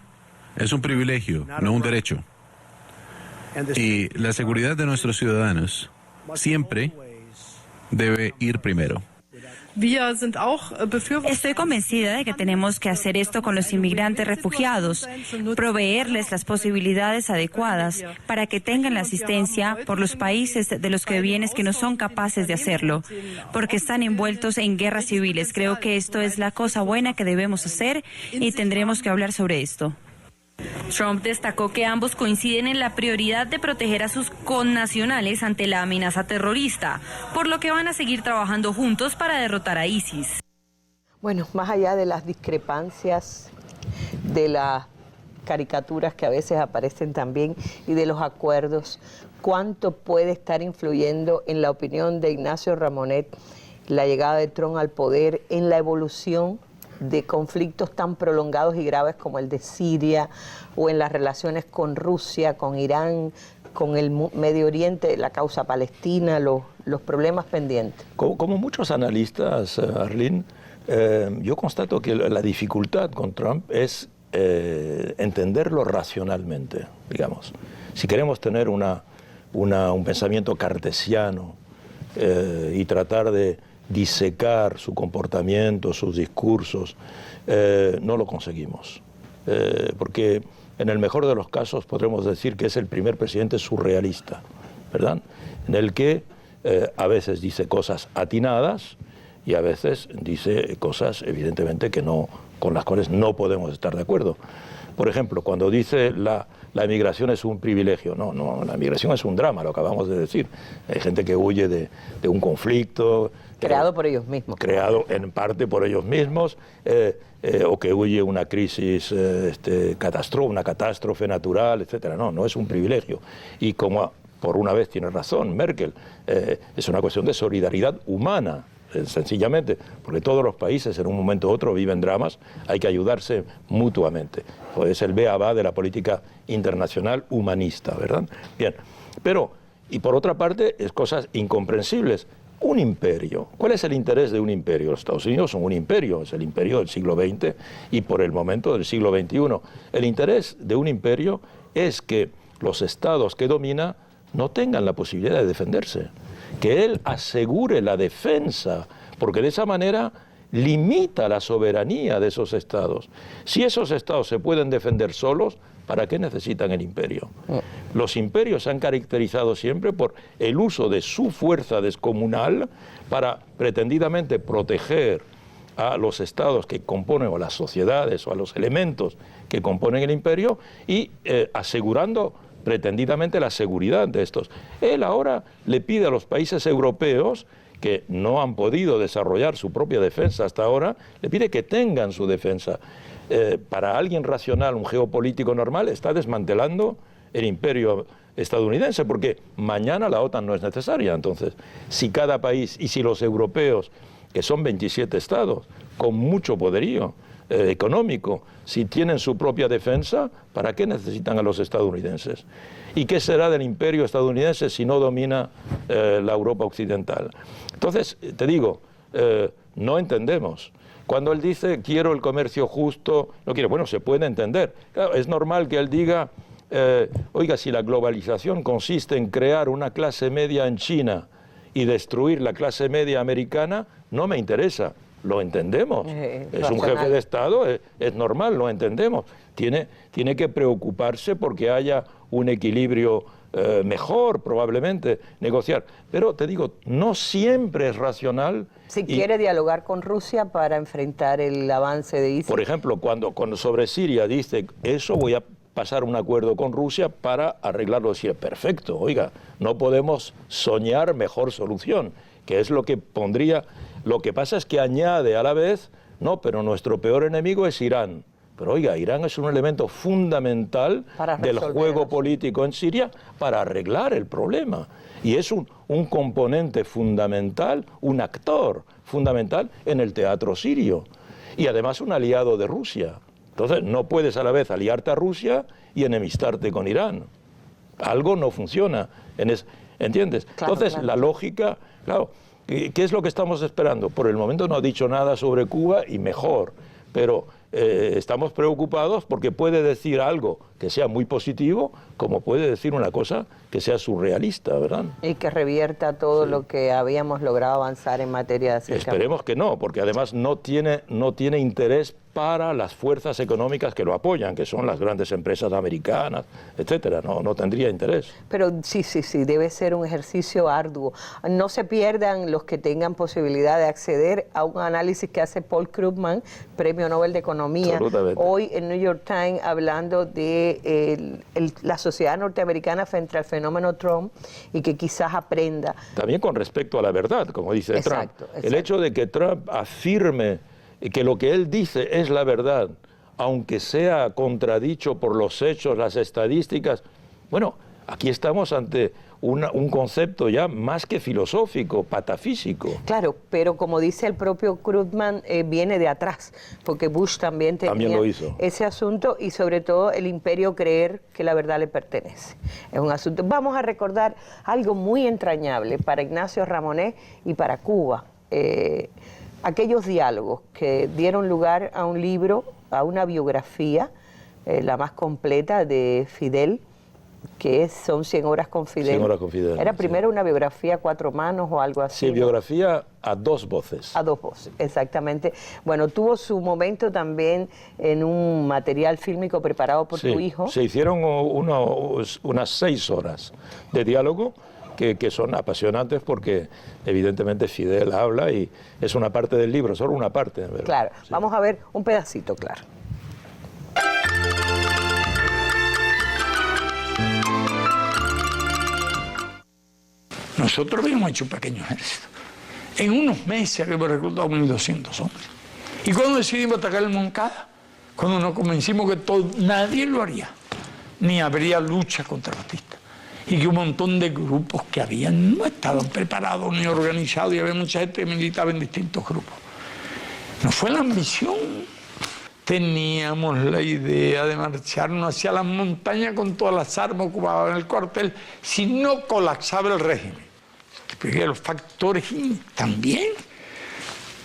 es un privilegio, no un derecho. Y la seguridad de nuestros ciudadanos siempre debe ir primero. Estoy convencida de que tenemos que hacer esto con los inmigrantes refugiados, proveerles las posibilidades adecuadas para que tengan la asistencia por los países de los que vienen que no son capaces de hacerlo, porque están envueltos en guerras civiles. Creo que esto es la cosa buena que debemos hacer y tendremos que hablar sobre esto. Trump destacó que ambos coinciden en la prioridad de proteger a sus connacionales ante la amenaza terrorista, por lo que van a seguir trabajando juntos para derrotar a ISIS. Bueno, más allá de las discrepancias, de las caricaturas que a veces aparecen también y de los acuerdos, ¿cuánto puede estar influyendo en la opinión de Ignacio Ramonet la llegada de Trump al poder en la evolución de conflictos tan prolongados y graves como el de Siria o en las relaciones con Rusia, con Irán, con el Medio Oriente, la causa palestina, los problemas pendientes? Como muchos analistas, Arlene, yo constato que la dificultad con Trump es entenderlo racionalmente, digamos. Si queremos tener un pensamiento cartesiano y tratar de disecar su comportamiento, sus discursos, no lo conseguimos. Porque en el mejor de los casos podremos decir que es el primer presidente surrealista, ¿verdad? En el que a veces dice cosas atinadas y a veces dice cosas evidentemente que no, con las cuales no podemos estar de acuerdo. Por ejemplo, cuando dice la migración es un privilegio. No, la migración es un drama, lo acabamos de decir. Hay gente que huye de un conflicto. Creado por ellos mismos. Creado en parte por ellos mismos, o que huye una crisis, una catástrofe natural, etcétera. No es un privilegio. Y como por una vez tiene razón Merkel, es una cuestión de solidaridad humana. Sencillamente, porque todos los países en un momento u otro viven dramas, hay que ayudarse mutuamente. Pues es el b.a.-ba de la política internacional humanista, ¿verdad? Bien, pero, y por otra parte, es cosas incomprensibles. Un imperio, ¿cuál es el interés de un imperio? Los Estados Unidos son un imperio, es el imperio del siglo XX y por el momento del siglo XXI. El interés de un imperio es que los estados que domina no tengan la posibilidad de defenderse, que él asegure la defensa, porque de esa manera limita la soberanía de esos estados. Si esos estados se pueden defender solos, ¿para qué necesitan el imperio? Los imperios se han caracterizado siempre por el uso de su fuerza descomunal para pretendidamente proteger a los estados que componen, o las sociedades, o a los elementos que componen el imperio, y asegurando pretendidamente la seguridad de estos. Él ahora le pide a los países europeos que no han podido desarrollar su propia defensa hasta ahora, le pide que tengan su defensa. Para alguien racional, un geopolítico normal, está desmantelando el imperio estadounidense, porque mañana la OTAN no es necesaria. Entonces, si cada país, y si los europeos, que son 27 estados, con mucho poderío económico, si tienen su propia defensa, ¿para qué necesitan a los estadounidenses? ¿Y qué será del imperio estadounidense si no domina la Europa occidental? Entonces, te digo, no entendemos. Cuando él dice, quiero el comercio justo, no quiere, bueno, se puede entender. Claro, es normal que él diga, oiga, si la globalización consiste en crear una clase media en China y destruir la clase media americana, no me interesa. Lo entendemos. Es un jefe de Estado, es normal, lo entendemos. Tiene que preocuparse porque haya un equilibrio mejor, probablemente, negociar. Pero te digo, no siempre es racional. Si quiere dialogar con Rusia para enfrentar el avance de ISIS. Por ejemplo, cuando sobre Siria dice, eso voy a pasar un acuerdo con Rusia para arreglarlo. Decir, perfecto, oiga, no podemos soñar mejor solución, que es lo que pondría. Lo que pasa es que añade a la vez, no, pero nuestro peor enemigo es Irán. Pero oiga, Irán es un elemento fundamental del juego político en Siria para arreglar el problema. Y es un componente fundamental, un actor fundamental en el teatro sirio. Y además un aliado de Rusia. Entonces no puedes a la vez aliarte a Rusia y enemistarte con Irán. algo no funciona. ¿Entiendes? Claro, Entonces, claro. la lógica, claro, ¿qué es lo que estamos esperando? Por el momento no ha dicho nada sobre Cuba y mejor, pero estamos preocupados porque puede decir algo que sea muy positivo, como puede decir una cosa que sea surrealista, ¿verdad? Y que revierta todo lo que habíamos logrado avanzar en materia de acercamiento. Esperemos que no, porque además no tiene interés para las fuerzas económicas que lo apoyan, que son las grandes empresas americanas, etcétera. No tendría interés. Pero sí, debe ser un ejercicio arduo. No se pierdan los que tengan posibilidad de acceder a un análisis que hace Paul Krugman, Premio Nobel de Economía, hoy en New York Times, hablando de la sociedad norteamericana frente al fenómeno Trump y que quizás aprenda. También con respecto a la verdad, como dice Trump. El hecho de que Trump afirme que lo que él dice es la verdad, aunque sea contradicho por los hechos, las estadísticas, bueno, aquí estamos ante un concepto ya más que filosófico, patafísico. Claro, pero como dice el propio Krugman, viene de atrás, porque Bush también tenía lo hizo. ese asunto y sobre todo el imperio creer que la verdad le pertenece. Es un asunto. Vamos a recordar algo muy entrañable para Ignacio Ramonet y para Cuba. Aquellos diálogos que dieron lugar a un libro, a una biografía, la más completa de Fidel, que son 100 horas con Fidel. 100 horas con Fidel. Era primero una biografía a 4 manos o algo así. Sí, biografía a 2 voces. A 2 voces, exactamente. Bueno, tuvo su momento también en un material fílmico preparado por tu hijo. Se hicieron unas 6 horas de diálogo que son apasionantes porque evidentemente Fidel habla y es una parte del libro, solo una parte. ¿Verdad? Claro, vamos a ver un pedacito, claro. Nosotros habíamos hecho un pequeño ejército. En unos meses habíamos reclutado 1.200 hombres. ¿Y cuando decidimos atacar el Moncada? Cuando nos convencimos que nadie lo haría, ni habría lucha contra Batista. Y que un montón de grupos que habían no estaban preparados ni organizados y había mucha gente que militaba en distintos grupos. No fue la ambición. Teníamos la idea de marcharnos hacia las montañas con todas las armas ocupadas en el cuartel si no colapsaba el régimen. Porque los factores también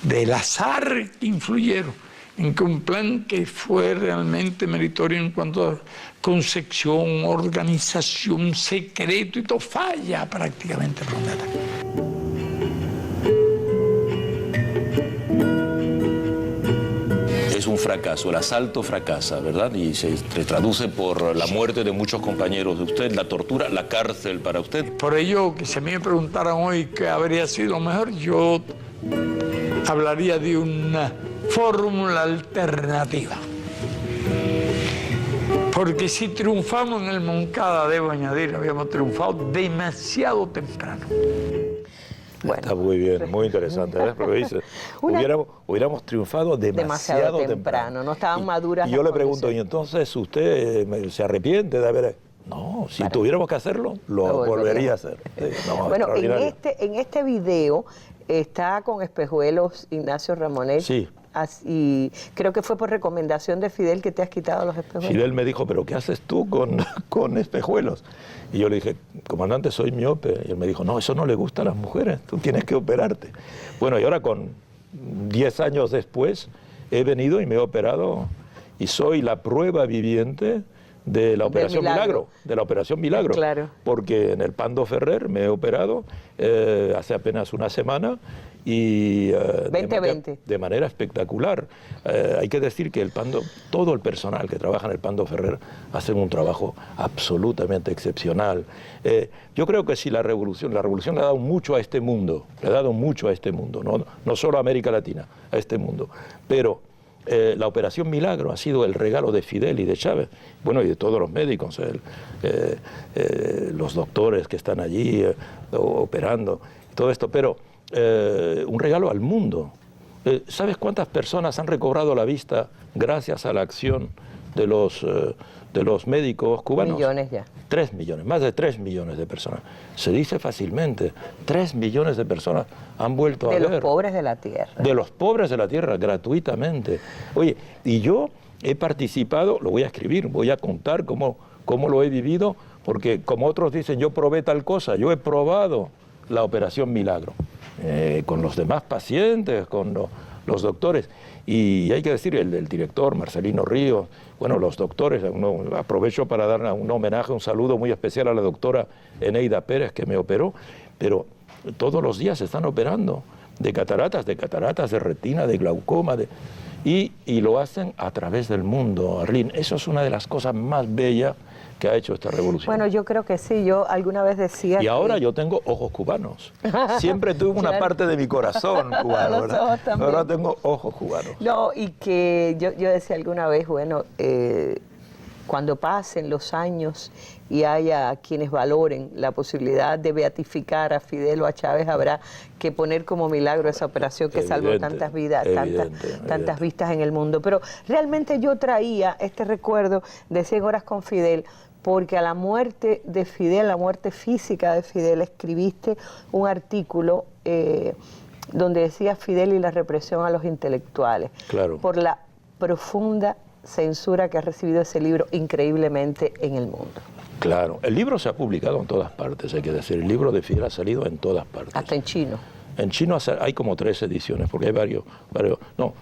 del azar que influyeron en que un plan que fue realmente meritorio en cuanto a concepción, organización, secreto y todo falla prácticamente por un ataque. Es un fracaso, el asalto fracasa, ¿verdad? Y se traduce por la muerte de muchos compañeros de usted, la tortura, la cárcel para usted. Por ello, que si a mí me preguntaran hoy qué habría sido mejor, yo hablaría de una fórmula alternativa. Porque si triunfamos en el Moncada, debo añadir, habíamos triunfado demasiado temprano. Bueno, está muy bien, muy interesante, ¿ves? Porque dice, hubiéramos triunfado demasiado temprano. No estaban maduras. Y yo le pregunto, ¿y entonces usted se arrepiente de haber...? No, si tuviéramos que hacerlo, lo volvería a hacer. No, bueno, en este video está con espejuelos Ignacio Ramonet. Sí. Y creo que fue por recomendación de Fidel que te has quitado los espejuelos. Fidel me dijo, ¿pero qué haces tú con espejuelos? Y yo le dije, comandante, soy miope. Y él me dijo, no, eso no le gusta a las mujeres, tú tienes que operarte. Bueno, y ahora con 10 años después he venido y me he operado y soy la prueba viviente de la Operación Milagro. De la Operación Milagro. Claro. Porque en el Pando Ferrer me he operado hace apenas una semana y de manera espectacular. Hay que decir que todo el personal que trabaja en el Pando Ferrer hacen un trabajo absolutamente excepcional. Yo creo que sí, la revolución le ha dado mucho a este mundo, no solo a América Latina, a este mundo. Pero la Operación Milagro ha sido el regalo de Fidel y de Chávez, bueno, y de todos los médicos, los doctores que están allí operando, todo esto, pero un regalo al mundo. ¿Sabes cuántas personas han recobrado la vista gracias a la acción de los médicos cubanos? Millones ya. 3 millones, más de 3 millones de personas. Se dice fácilmente, 3 millones de personas han vuelto a ver. De los pobres de la tierra. De los pobres de la tierra, gratuitamente. Oye, y yo he participado, lo voy a escribir, voy a contar cómo lo he vivido, porque como otros dicen, yo probé tal cosa, yo he probado la operación Milagro, con los demás pacientes, con los doctores. Y hay que decir, el director, Marcelino Ríos, bueno, los doctores, aprovecho para dar un homenaje, un saludo muy especial a la doctora Eneida Pérez, que me operó, pero todos los días se están operando de cataratas, de retina, de glaucoma, y lo hacen a través del mundo, Arlene. Eso es una de las cosas más bellas que ha hecho esta revolución. Bueno, yo creo que sí. Yo alguna vez decía y ahora yo tengo ojos cubanos. Siempre tuve una parte de mi corazón cubano, ¿verdad? Ahora tengo ojos cubanos. No, y que yo decía alguna vez, bueno, cuando pasen los años y haya quienes valoren la posibilidad de beatificar a Fidel o a Chávez, habrá que poner como milagro esa operación que salvó tantas vidas, tantas vistas en el mundo. Pero realmente yo traía este recuerdo de 100 horas con Fidel, porque a la muerte de Fidel, la muerte física de Fidel, escribiste un artículo donde decía Fidel y la represión a los intelectuales. Claro. Por la profunda censura que ha recibido ese libro increíblemente en el mundo. Claro, el libro se ha publicado en todas partes, hay que decir, el libro de Fidel ha salido en todas partes. Hasta en chino. En chino hay como 3 ediciones, porque hay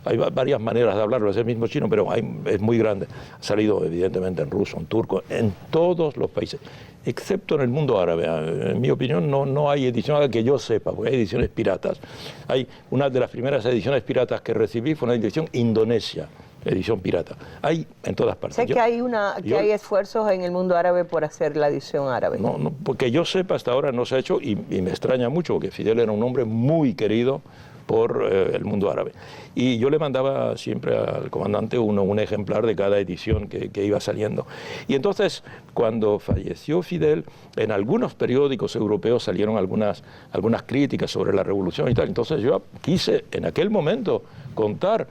hay varias maneras de hablarlo, es el mismo chino, pero es muy grande. Ha salido evidentemente en ruso, en turco, en todos los países, excepto en el mundo árabe. En mi opinión no hay edición que yo sepa, porque hay ediciones piratas. Una de las primeras ediciones piratas que recibí fue una edición indonesia, edición pirata. Hay en todas partes. Sé que hay esfuerzos en el mundo árabe por hacer la edición árabe. No, porque yo sepa, hasta ahora no se ha hecho, y me extraña mucho, porque Fidel era un hombre muy querido por el mundo árabe. Y yo le mandaba siempre al comandante un ejemplar de cada edición que iba saliendo. Y entonces, cuando falleció Fidel, en algunos periódicos europeos salieron algunas críticas sobre la revolución y tal. Entonces yo quise en aquel momento contar,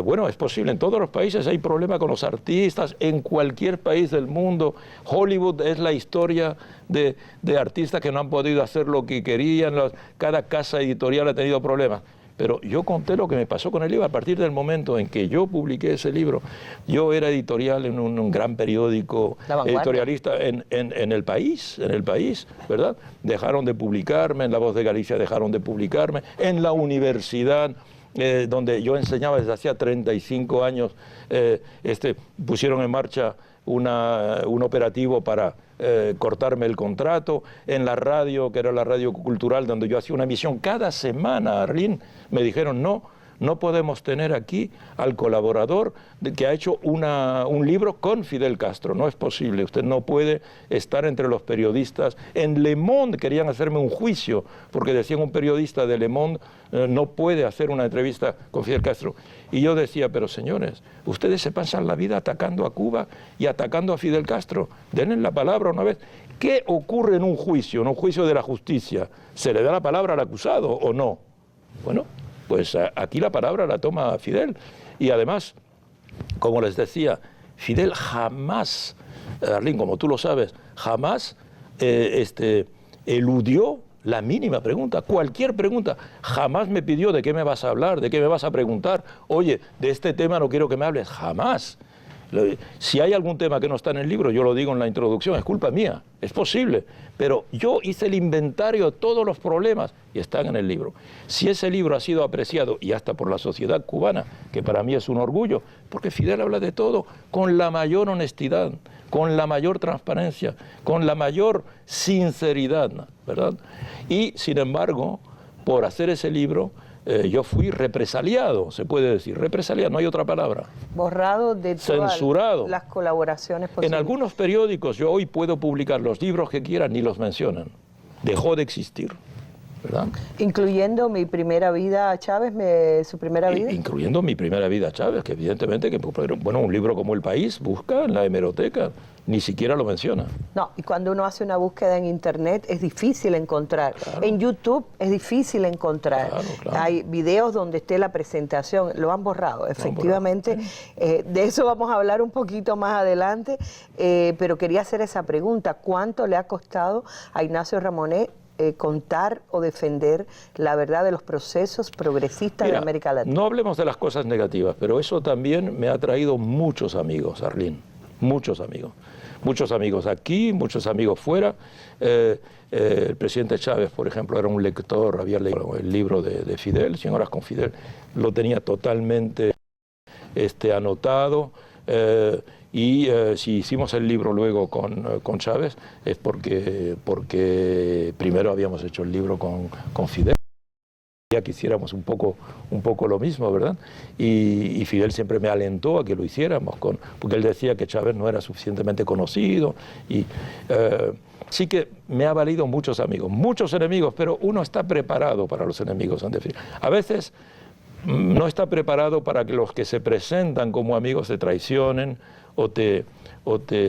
bueno, es posible, en todos los países hay problema con los artistas, en cualquier país del mundo. Hollywood es la historia de artistas que no han podido hacer lo que querían, cada casa editorial ha tenido problemas. Pero yo conté lo que me pasó con el libro a partir del momento en que yo publiqué ese libro. Yo era editorial en un gran periódico editorialista en el país, ¿verdad? Dejaron de publicarme, en La Voz de Galicia dejaron de publicarme, en la universidad donde yo enseñaba desde hacía 35 años, pusieron en marcha un operativo para cortarme el contrato. En la radio, que era la radio cultural, donde yo hacía una emisión cada semana, Arlene, me dijeron no podemos tener aquí al colaborador que ha hecho un libro con Fidel Castro, no es posible, usted no puede estar entre los periodistas. En Le Monde querían hacerme un juicio, porque decían un periodista de Le Monde no puede hacer una entrevista con Fidel Castro. Y yo decía, pero señores, ustedes se pasan la vida atacando a Cuba y atacando a Fidel Castro, denle la palabra una vez. ¿Qué ocurre en un juicio de la justicia? ¿Se le da la palabra al acusado o no? Bueno, pues aquí la palabra la toma Fidel. Y además, como les decía, Fidel jamás, Arlene, como tú lo sabes, jamás eludió la mínima pregunta, cualquier pregunta. Jamás me pidió de qué me vas a hablar, de qué me vas a preguntar. Oye, de este tema no quiero que me hables, jamás. Si hay algún tema que no está en el libro, yo lo digo en la introducción, es culpa mía, es posible, pero yo hice el inventario de todos los problemas y están en el libro. Si ese libro ha sido apreciado, y hasta por la sociedad cubana, que para mí es un orgullo, porque Fidel habla de todo con la mayor honestidad, con la mayor transparencia, con la mayor sinceridad, ¿verdad? Y, sin embargo, por hacer ese libro, yo fui represaliado, se puede decir, represaliado, no hay otra palabra. Borrado de todas censurado. Las colaboraciones posibles. En algunos periódicos yo hoy puedo publicar los libros que quieran, ni los mencionan. Dejó de existir, ¿verdad? Incluyendo Mi Primera Vida a Chávez, Su Primera Vida. Incluyendo Mi Primera Vida a Chávez, que evidentemente, bueno, un libro como El País busca en la hemeroteca, ni siquiera lo menciona. No, y cuando uno hace una búsqueda en Internet es difícil encontrar. Claro. En YouTube es difícil encontrar. Claro. Hay videos donde esté la presentación, lo han borrado, efectivamente. De eso vamos a hablar un poquito más adelante, pero quería hacer esa pregunta. ¿Cuánto le ha costado a Ignacio Ramonet contar o defender la verdad de los procesos progresistas de América Latina? No hablemos de las cosas negativas, pero eso también me ha traído muchos amigos, Arlene. muchos amigos aquí, muchos amigos fuera. El presidente Chávez, por ejemplo, era un lector, había leído el libro de Fidel, 100 horas con Fidel, lo tenía totalmente anotado. Si hicimos el libro luego con Chávez es porque primero habíamos hecho el libro con Fidel. Ya quisiéramos un poco lo mismo, ¿verdad? Y Fidel siempre me alentó a que lo hiciéramos, porque él decía que Chávez no era suficientemente conocido. Y sí que me ha valido muchos amigos, muchos enemigos, pero uno está preparado para los enemigos, en definitiva. A veces no está preparado para que los que se presentan como amigos te traicionen o te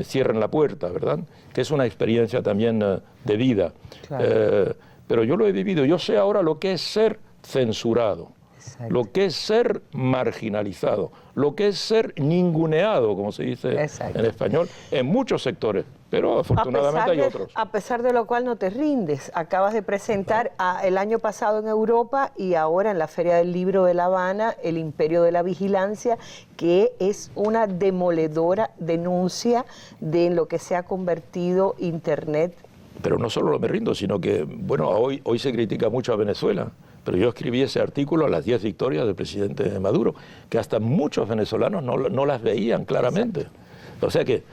cierren la puerta, ¿verdad? Que es una experiencia también de vida. Claro. Pero yo lo he vivido, yo sé ahora lo que es ser censurado, exacto, lo que es ser marginalizado, lo que es ser ninguneado, como se dice, exacto, en español, en muchos sectores, pero afortunadamente hay otros. A pesar de lo cual no te rindes, acabas de presentar el año pasado en Europa y ahora en la Feria del Libro de La Habana, El Imperio de la Vigilancia, que es una demoledora denuncia de lo que se ha convertido Internet. Pero no solo me rindo, sino que, bueno, hoy se critica mucho a Venezuela, pero yo escribí ese artículo, Las 10 victorias del presidente Maduro, que hasta muchos venezolanos no las veían claramente. Exacto. O sea que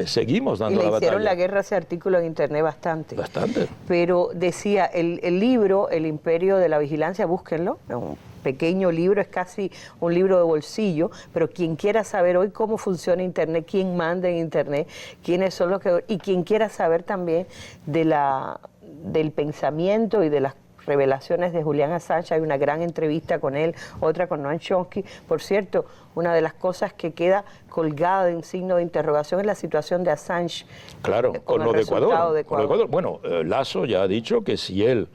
seguimos dando la batalla. Y le hicieron la guerra a ese artículo en Internet bastante. Bastante. Pero decía, el libro, El Imperio de la Vigilancia, búsquenlo, es un pequeño libro, es casi un libro de bolsillo, pero quien quiera saber hoy cómo funciona Internet, quién manda en Internet, quiénes son los que... Y quien quiera saber también del pensamiento y de las revelaciones de Julian Assange, hay una gran entrevista con él, otra con Noam Chomsky. Por cierto, una de las cosas que queda colgada en signo de interrogación es la situación de Assange. Claro, con lo de Ecuador. Bueno, Lasso ya ha dicho que si él...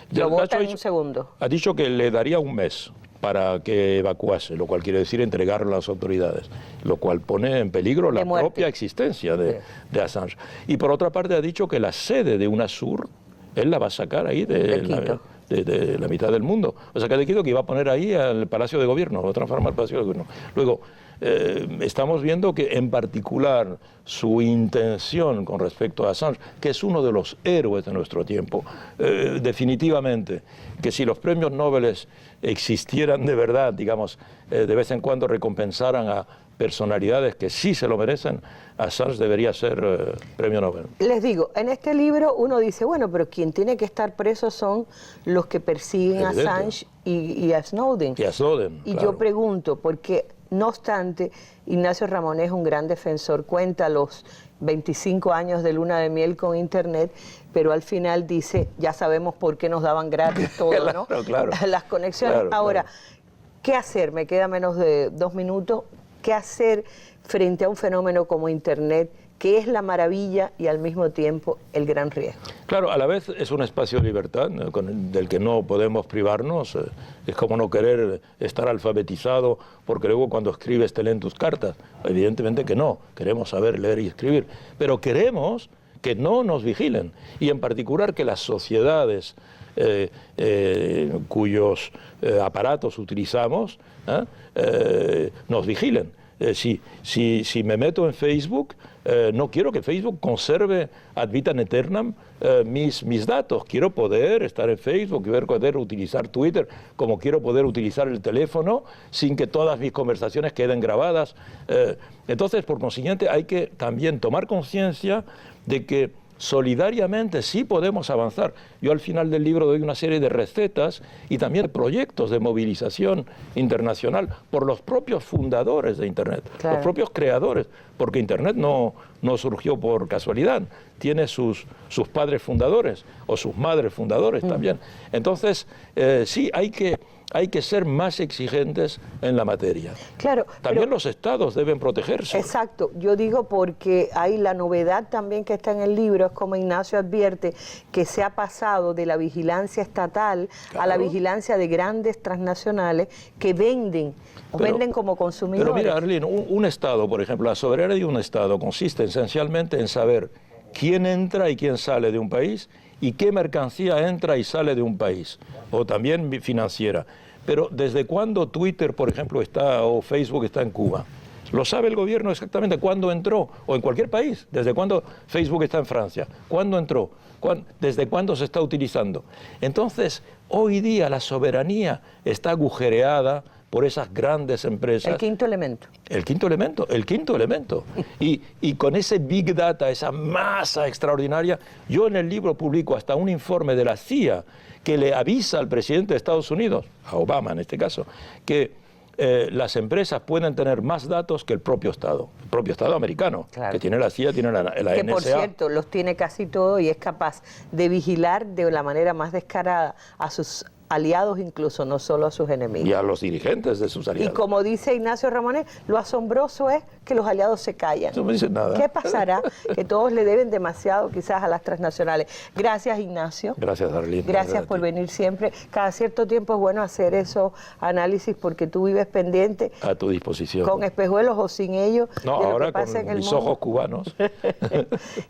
Lo vota en un segundo. Ha dicho que le daría un mes para que evacuase, lo cual quiere decir entregarlo a las autoridades, lo cual pone en peligro la propia existencia de Assange. Y por otra parte ha dicho que la sede de UNASUR él la va a sacar ahí de la mitad del mundo. O sea, que ha decidido que iba a poner ahí al Palacio de Gobierno, va a transformar el Palacio de Gobierno. Luego, estamos viendo que en particular su intención con respecto a Assange, que es uno de los héroes de nuestro tiempo, definitivamente, que si los premios Nobel existieran de verdad, digamos, de vez en cuando recompensaran a personalidades que sí se lo merecen, Assange debería ser premio Nobel. Les digo, en este libro uno dice, bueno, pero quien tiene que estar preso son los que persiguen a Assange y a Snowden. Y a Snowden, y claro. Yo pregunto, porque no obstante, Ignacio Ramonet es un gran defensor, cuenta los 25 años de luna de miel con Internet, pero al final dice, ya sabemos por qué nos daban gratis todo, ¿no? Claro. Las conexiones. Claro, ahora, ¿qué hacer? Me queda menos de 2 minutos. ¿Qué hacer frente a un fenómeno como Internet, que es la maravilla y al mismo tiempo el gran riesgo? Claro, a la vez es un espacio de libertad del que no podemos privarnos. Es como no querer estar alfabetizado porque luego cuando escribes te leen tus cartas. Evidentemente que no, queremos saber leer y escribir, pero queremos que no nos vigilen y en particular que las sociedades cuyos aparatos utilizamos nos vigilen. Si me meto en Facebook, no quiero que Facebook conserve ad vitam aeternam mis datos. Quiero poder estar en Facebook, quiero poder utilizar Twitter, como quiero poder utilizar el teléfono sin que todas mis conversaciones queden grabadas. Entonces, por consiguiente, hay que también tomar conciencia de que solidariamente sí podemos avanzar. Yo al final del libro doy una serie de recetas y también proyectos de movilización internacional por los propios fundadores de Internet, claro, los propios creadores, porque Internet no surgió por casualidad, tiene sus padres fundadores o sus madres fundadores también. Entonces, sí, hay que ser más exigentes en la materia. Claro. También los estados deben protegerse. Exacto. Yo digo porque hay la novedad también que está en el libro, es como Ignacio advierte, que se ha pasado de la vigilancia estatal a la vigilancia de grandes transnacionales que venden como consumidores. Pero mira, Arlene, un estado, por ejemplo, la soberanía de un estado consiste esencialmente en saber quién entra y quién sale de un país y qué mercancía entra y sale de un país, o también financiera. Pero ¿desde cuándo Twitter, por ejemplo, o Facebook está en Cuba? Lo sabe el gobierno exactamente cuándo entró, o en cualquier país, desde cuándo Facebook está en Francia, cuándo entró, desde cuándo se está utilizando. Entonces, hoy día la soberanía está agujereada por esas grandes empresas. El quinto elemento. El quinto elemento. Y con ese Big Data, esa masa extraordinaria, yo en el libro publico hasta un informe de la CIA que le avisa al presidente de Estados Unidos, a Obama en este caso, que las empresas pueden tener más datos que el propio Estado americano, claro, que tiene la CIA, tiene la NSA. Que por cierto, los tiene casi todo y es capaz de vigilar de la manera más descarada a sus aliados, incluso, no solo a sus enemigos. Y a los dirigentes de sus aliados. Y como dice Ignacio Ramonet, lo asombroso es que los aliados se callan. No me dicen nada. ¿Qué pasará? Que todos le deben demasiado quizás a las transnacionales. Gracias, Ignacio. Gracias, Darlene. Gracias por venir siempre. Cada cierto tiempo es bueno hacer esos análisis porque tú vives pendiente. A tu disposición. Con espejuelos o sin ellos. No, ahora con mis ojos cubanos.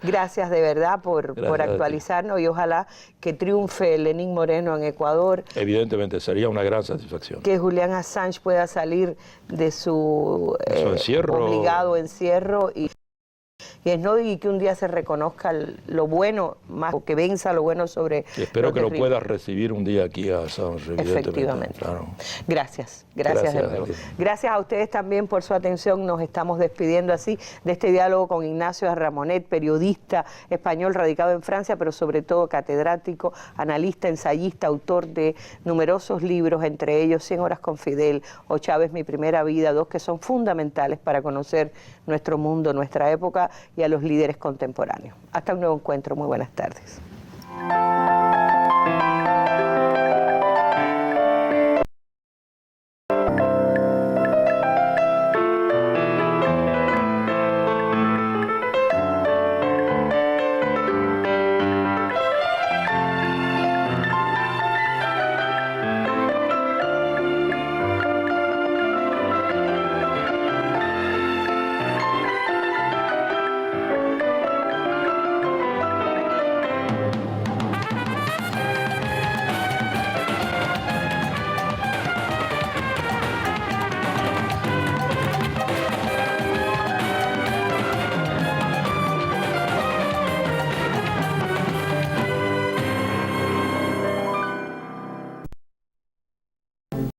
Gracias de verdad por actualizarnos y ojalá que triunfe Lenín Moreno en Ecuador. Evidentemente, sería una gran satisfacción. Que Julian Assange pueda salir de su encierro. Obligado encierro y que un día se reconozca lo bueno, más que venza lo bueno sobre y espero que lo puedas recibir un día aquí a Assange, efectivamente. Claro. Gracias de nuevo. Gracias a ustedes también por su atención. Nos estamos despidiendo así de este diálogo con Ignacio Ramonet, periodista español radicado en Francia, pero sobre todo catedrático, analista, ensayista, autor de numerosos libros, entre ellos 100 horas con Fidel o Chávez, mi primera vida, dos que son fundamentales para conocer nuestro mundo, nuestra época y a los líderes contemporáneos. Hasta un nuevo encuentro. Muy buenas tardes.